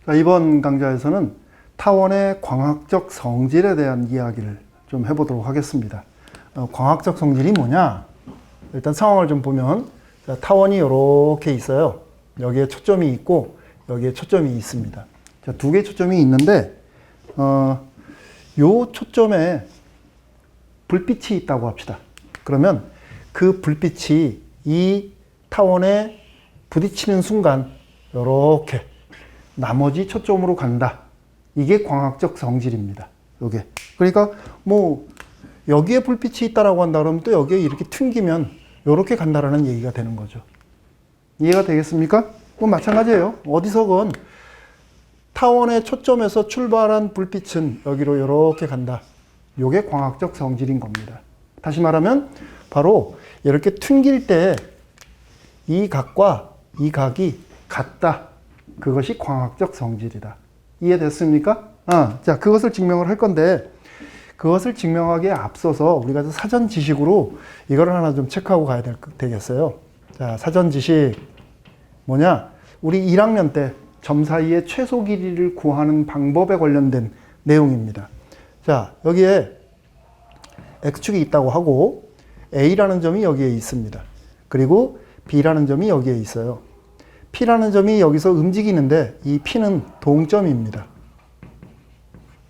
자, 이번 강좌에서는 타원의 광학적 성질에 대한 이야기를 좀 해보도록 하겠습니다. 광학적 성질이 뭐냐? 일단 상황을 좀 보면, 자, 타원이 이렇게 있어요. 여기에 초점이 있고 여기에 초점이 있습니다. 자, 두 개의 초점이 있는데 요 초점에 불빛이 있다고 합시다. 그러면 그 불빛이 이 타원에 부딪히는 순간 이렇게 나머지 초점으로 간다. 이게 광학적 성질입니다. 요게. 그러니까 뭐 여기에 불빛이 있다라고 한다 그러면 또 여기에 이렇게 튕기면 이렇게 간다라는 얘기가 되는 거죠. 이해가 되겠습니까? 뭐 마찬가지예요. 어디서건 타원의 초점에서 출발한 불빛은 여기로 이렇게 간다. 요게 광학적 성질인 겁니다. 다시 말하면 바로 이렇게 튕길 때 이 각과 이 각이 같다. 그것이 광학적 성질이다. 이해됐습니까? 자, 그것을 증명을 할 건데 그것을 증명하기에 앞서서 우리가 사전 지식으로 이거를 하나 좀 체크하고 가야 되겠어요. 자, 사전 지식 뭐냐? 우리 1학년 때 점 사이의 최소 길이를 구하는 방법에 관련된 내용입니다. 자, 여기에 X축이 있다고 하고 A라는 점이 여기에 있습니다. 그리고 B라는 점이 여기에 있어요. P라는 점이 여기서 움직이는데 이 P는 동점입니다.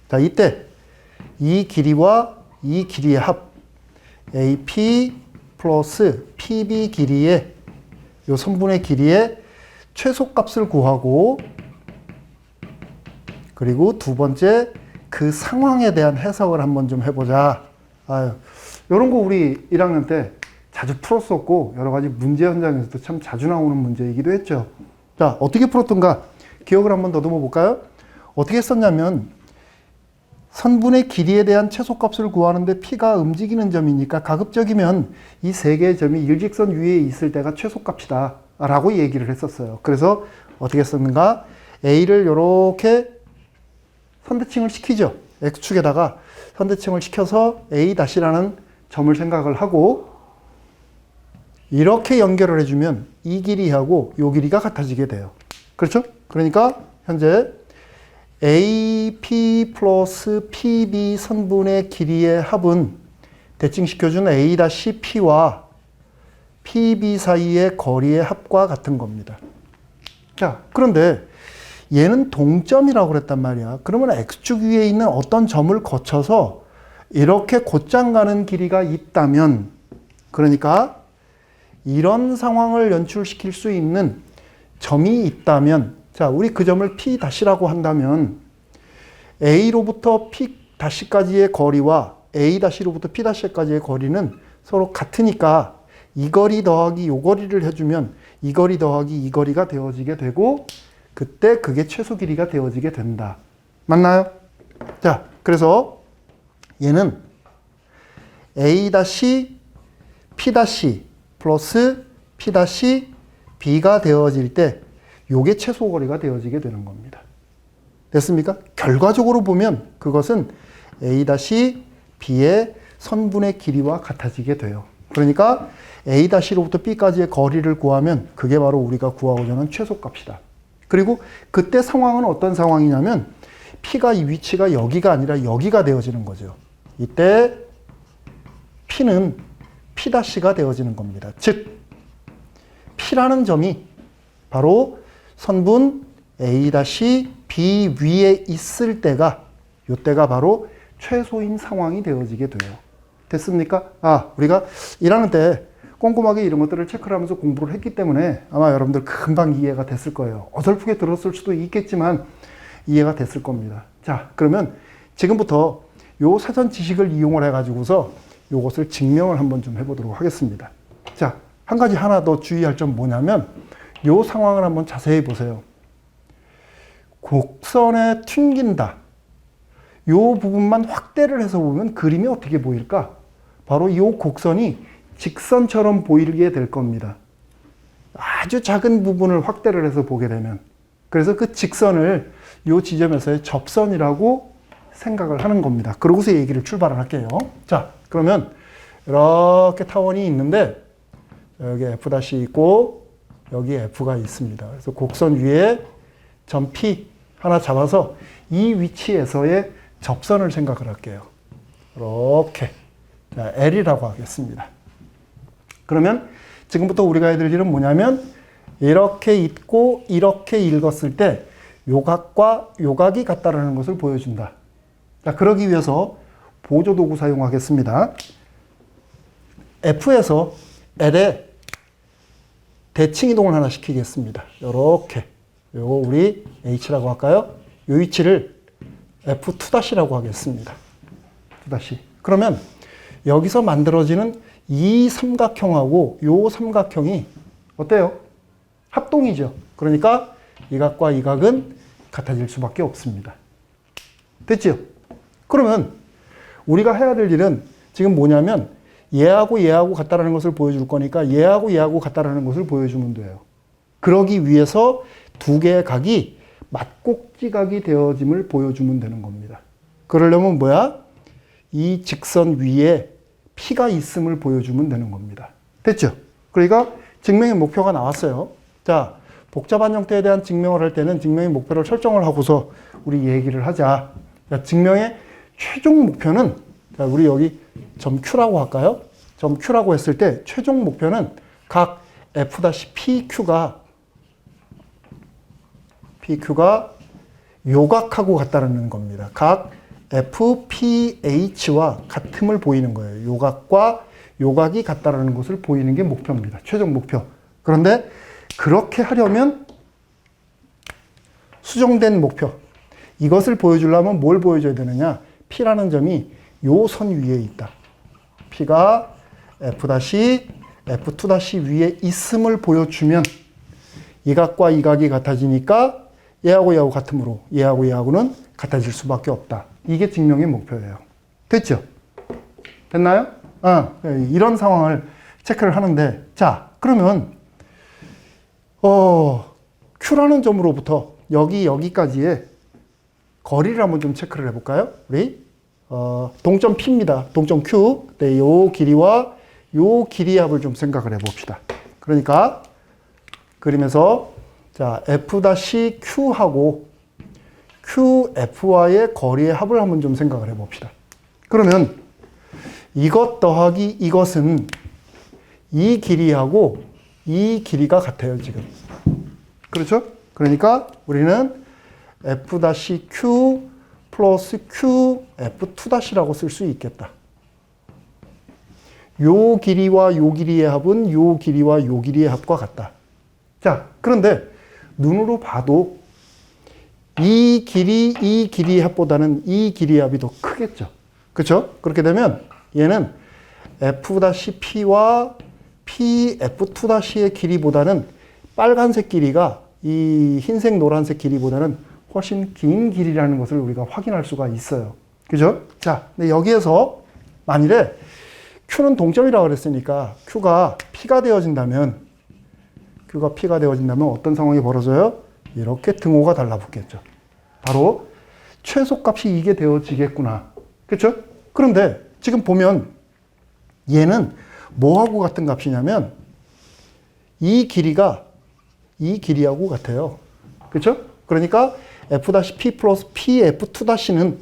자, 이때 이 길이와 이 길이의 합 AP 플러스 PB 길이의 요 선분의 길이의 최소값을 구하고 그리고 두 번째 그 상황에 대한 해석을 한번 좀 해보자. 이런 거 우리 1학년 때 자주 풀었었고 여러 가지 문제 현장에서도 참 자주 나오는 문제이기도 했죠. 자, 어떻게 풀었던가 기억을 한번 더듬어 볼까요? 어떻게 썼냐면 선분의 길이에 대한 최소값을 구하는데 P가 움직이는 점이니까 가급적이면 이 세 개의 점이 일직선 위에 있을 때가 최소값이다 라고 얘기를 했었어요. 그래서 어떻게 썼는가? A를 이렇게 선대칭을 시키죠. X축에다가 선대칭을 시켜서 A-라는 점을 생각을 하고 이렇게 연결을 해주면 이 길이하고 이 길이가 같아지게 돼요. 그렇죠? 그러니까 현재 AP 플러스 PB 선분의 길이의 합은 대칭시켜준 A-P와 PB 사이의 거리의 합과 같은 겁니다. 자, 그런데 얘는 동점이라고 그랬단 말이야. 그러면 X축 위에 있는 어떤 점을 거쳐서 이렇게 곧장 가는 길이가 있다면, 그러니까 이런 상황을 연출시킬 수 있는 점이 있다면, 자, 우리 그 점을 P-라고 한다면 A로부터 P-까지의 거리와 A-로부터 P-까지의 거리는 서로 같으니까 이 거리 더하기 이 거리를 해주면 이 거리 더하기 이 거리가 되어지게 되고 그때 그게 최소 길이가 되어지게 된다. 맞나요? 자, 그래서 얘는 A-P- 플러스 P-B가 되어질 때 요게 최소 거리가 되어지게 되는 겁니다. 됐습니까? 결과적으로 보면 그것은 A-B의 선분의 길이와 같아지게 돼요. 그러니까 A-로부터 B까지의 거리를 구하면 그게 바로 우리가 구하고자 하는 최소값이다. 그리고 그때 상황은 어떤 상황이냐면 P가 이 위치가 여기가 아니라 여기가 되어지는 거죠. 이때 P는 P-가 되어지는 겁니다. 즉 P라는 점이 바로 선분 A-B 위에 있을 때가 이때가 바로 최소인 상황이 되어지게 돼요. 됐습니까? 우리가 1학년 때 꼼꼼하게 이런 것들을 체크를 하면서 공부를 했기 때문에 아마 여러분들 금방 이해가 됐을 거예요. 어설프게 들었을 수도 있겠지만 이해가 됐을 겁니다. 자, 그러면 지금부터 요 사전 지식을 이용을 해가지고서 요것을 증명을 한번 좀 해보도록 하겠습니다. 자, 한 가지 하나 더 주의할 점 뭐냐면 요 상황을 한번 자세히 보세요. 곡선에 튕긴다. 요 부분만 확대를 해서 보면 그림이 어떻게 보일까? 바로 요 곡선이 직선처럼 보이게 될 겁니다. 아주 작은 부분을 확대를 해서 보게 되면. 그래서 그 직선을 요 지점에서의 접선이라고 생각을 하는 겁니다. 그러고서 얘기를 출발을 할게요. 자, 그러면 이렇게 타원이 있는데 여기 F' 있고 여기 F가 있습니다. 그래서 곡선 위에 점 P, 하나 잡아서 이 위치에서의 접선을 생각을 할게요. 이렇게. 자, L이라고 하겠습니다. 그러면 지금부터 우리가 해야 될 일은 뭐냐면 이렇게 읽고 이렇게 읽었을 때 요각과 요각이 같다라는 것을 보여준다. 자, 그러기 위해서 보조도구 사용하겠습니다. F에서 L에 대칭 이동을 하나 시키겠습니다. 요렇게. 요거 우리 H라고 할까요? 요 위치를 F2-라고 하겠습니다. 2-. 그러면 여기서 만들어지는 이 삼각형하고 요 삼각형이 어때요? 합동이죠. 그러니까 이 각과 이 각은 같아질 수밖에 없습니다. 됐죠? 그러면 우리가 해야 될 일은 지금 뭐냐면 얘하고 얘하고 같다라는 것을 보여줄 거니까 얘하고 얘하고 같다라는 것을 보여주면 돼요. 그러기 위해서 두 개의 각이 맞꼭지각이 되어짐을 보여주면 되는 겁니다. 그러려면 뭐야? 이 직선 위에 P가 있음을 보여주면 되는 겁니다. 됐죠? 그러니까 증명의 목표가 나왔어요. 자, 복잡한 형태에 대한 증명을 할 때는 증명의 목표를 설정을 하고서 우리 얘기를 하자. 자, 증명의 최종 목표는, 자, 우리 여기 점 Q라고 할까요? 점 Q라고 했을 때 최종 목표는 각 F-PQ가 요각하고 같다는 겁니다. 각 FPH와 같음을 보이는 거예요. 요각과 요각이 같다라는 것을 보이는 게 목표입니다. 최종 목표. 그런데 그렇게 하려면 수정된 목표. 이것을 보여주려면 뭘 보여줘야 되느냐? P라는 점이 요 선 위에 있다. P가 F-F2- 위에 있음을 보여주면 이 각과 이 각이 같아지니까 얘하고 얘하고 같으므로 얘하고 얘하고는 같아질 수밖에 없다. 이게 증명의 목표예요. 됐죠? 됐나요? 이런 상황을 체크를 하는데, 자, 그러면 Q라는 점으로부터 여기까지의 거리를 한번 좀 체크를 해볼까요? 우리 동점 P입니다. 동점 Q. 네, 요 길이와 요 길이의 합을 좀 생각을 해봅시다. 그러니까 그림에서 자, F-Q하고 QF와의 거리의 합을 한번 좀 생각을 해봅시다. 그러면 이것 더하기 이것은 이 길이하고 이 길이가 같아요, 지금. 그렇죠? 그러니까 우리는 F-Q 플러스 QF2-라고 쓸 수 있겠다. 요 길이와 요 길이의 합은 요 길이와 요 길이의 합과 같다. 자, 그런데 눈으로 봐도 이 길이의 합보다는 이 길이의 합이 더 크겠죠. 그렇죠? 그렇게 되면 얘는 F-P와 PF2-의 길이보다는 빨간색 길이가 이 흰색 노란색 길이보다는 훨씬 긴 길이라는 것을 우리가 확인할 수가 있어요. 그죠? 자, 근데 여기에서 만일에 Q는 동점이라고 그랬으니까 Q가 P가 되어진다면 어떤 상황이 벌어져요? 이렇게 등호가 달라붙겠죠. 바로 최소값이 이게 되어지겠구나. 그렇죠? 그런데 지금 보면 얘는 뭐하고 같은 값이냐면 이 길이가 이 길이하고 같아요. 그렇죠? 그러니까 F-P 플러스 PF2-는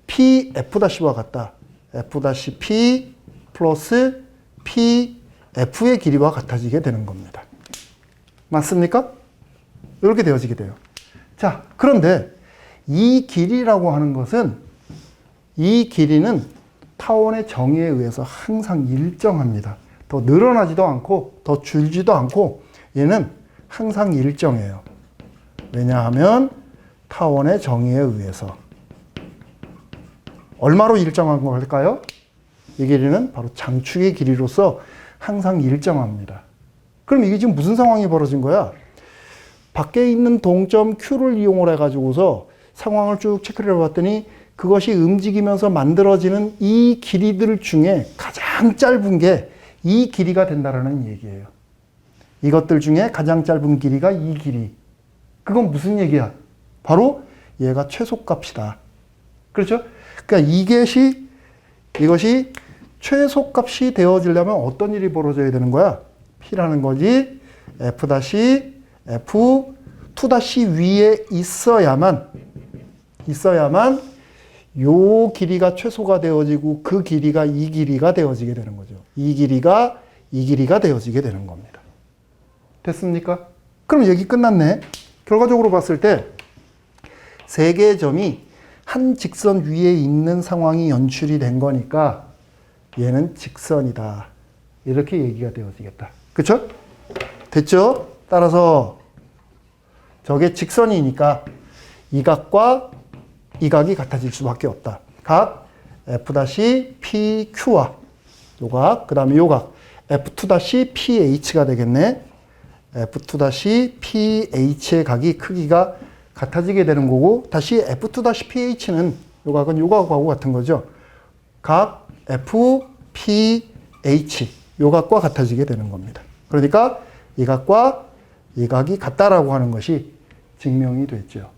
PF-와 같다. F-P 플러스 PF의 길이와 같아지게 되는 겁니다. 맞습니까? 이렇게 되어지게 돼요. 자, 그런데 이 길이라고 하는 것은 이 길이는 타원의 정의에 의해서 항상 일정합니다. 더 늘어나지도 않고 더 줄지도 않고 얘는 항상 일정해요. 왜냐하면 타원의 정의에 의해서. 얼마로 일정한 걸까요? 이 길이는 바로 장축의 길이로서 항상 일정합니다. 그럼 이게 지금 무슨 상황이 벌어진 거야? 밖에 있는 동점 Q를 이용을 해가지고서 상황을 쭉 체크를 해봤더니 그것이 움직이면서 만들어지는 이 길이들 중에 가장 짧은 게 이 길이가 된다라는 얘기예요. 이것들 중에 가장 짧은 길이가 이 길이. 그건 무슨 얘기야? 바로 얘가 최소값이다. 그렇죠? 그러니까 이것이 최소값이 되어지려면 어떤 일이 벌어져야 되는 거야? P라는 거지. F-F 2- 위에 있어야만 요 길이가 최소가 되어지고 그 길이가 이 길이가 되어지게 되는 거죠. 이 길이가 이 길이가 되어지게 되는 겁니다. 됐습니까? 그럼 얘기 끝났네. 결과적으로 봤을 때 세 개의 점이 한 직선 위에 있는 상황이 연출이 된 거니까 얘는 직선이다. 이렇게 얘기가 되어지겠다. 그쵸? 됐죠? 따라서 저게 직선이니까 이 각과 이 각이 같아질 수밖에 없다. 각 F-PQ와 요 각, 그 다음에 요 각 F2-PH가 되겠네. F2-PH의 각이 크기가 같아지게 되는 거고, 다시 F2-PH는 요 각은 요 각하고 같은 거죠. 각 FPH 요 각과 같아지게 되는 겁니다. 그러니까 이 각과 이 각이 같다라고 하는 것이 증명이 됐죠.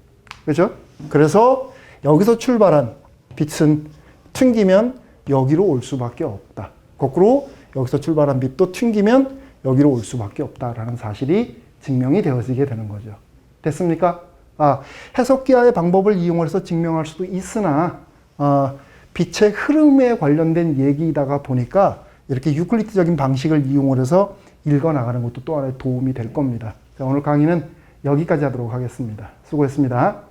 그렇죠? 그래서 여기서 출발한 빛은 튕기면 여기로 올 수밖에 없다. 거꾸로 여기서 출발한 빛도 튕기면 여기로 올 수밖에 없다라는 사실이 증명이 되어지게 되는 거죠. 됐습니까? 해석기하의 방법을 이용해서 증명할 수도 있으나 빛의 흐름에 관련된 얘기이다가 보니까 이렇게 유클리드적인 방식을 이용해서 읽어나가는 것도 또 하나의 도움이 될 겁니다. 자, 오늘 강의는 여기까지 하도록 하겠습니다. 수고했습니다.